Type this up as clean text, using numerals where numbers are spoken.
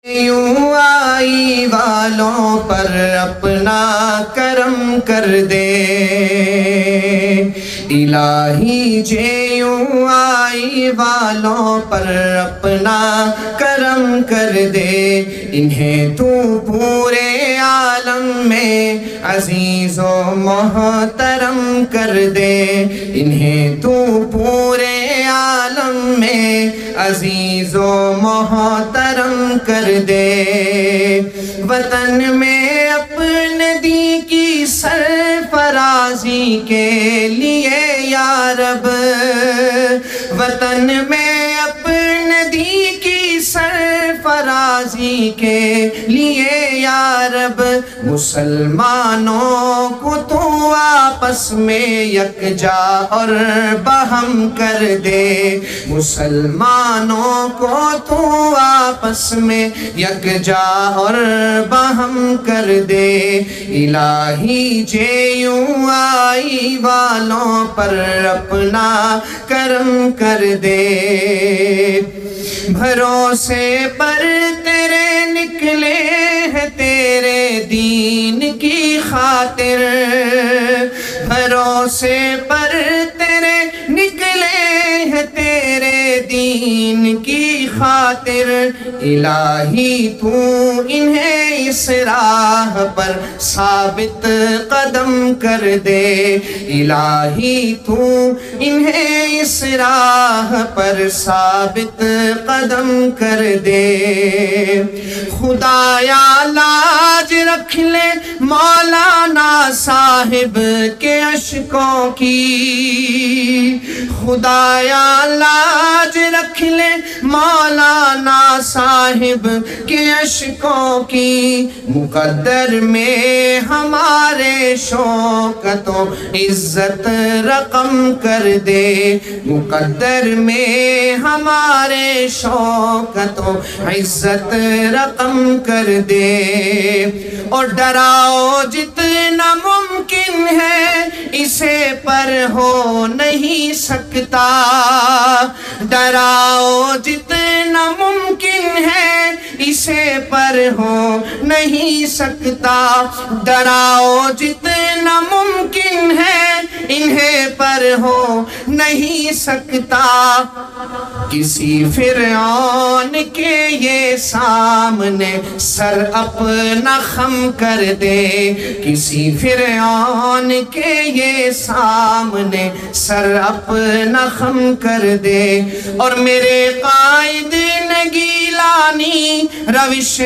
یوں آئی والوں پر اپنا کرم کر دے الہی جے یوں آئی والوں پر اپنا کرم کر دے انہیں تو پورے عالم میں عزیز و محترم کر دے انہیں تو پورے عالم میں عزیز و محترم کر دے وطن میں اپنے دی کی سرفرازی کے لیے یا رب وطن میں اپنے دی کی سرفرازی کے لیے یا رب مسلمانوں کو تو آپس میں یکجا اور بہم کر دے مسلمانوں کو تو آپس میں یکجا اور بہم کر دے الہی جے یوں آئی والوں پر اپنا کرم کر دے بھروسے پر تیرے نکلے ہیں تیرے دین کی خاطر بھروسے پر تیرے نکلے ہیں تیرے دین کی خاطر الہی تو انہیں اس راہ پر ثابت قدم کر دے الہی تو انہیں اس راہ پر ثابت قدم کر دے خدایا لاج رکھ لے مولانا صاحب کے اشکوں کی خدایا لاج رکھ لے مولانا صاحب کے اشکوں کی مقدر میں ہمارے شوکت و عزت رقم کر دے مقدر میں ہمارے شوکت و عزت رقم کر دے اور ڈراؤ جتنا ممکن ہے اسے پر ہو نہیں سکتا ڈراؤ جتنا ممکن ہے اسے پر ہو نہیں سکتا ڈراؤ جتنا ممکن ہے انہیں پر ہو نہیں سکتا کسی فرعون کے یہ سامنے سر اپنا خم کر دے کسی فرعون کے یہ سامنے سر اپنا خم کر دے اور میرے قائد نے گیلانی روش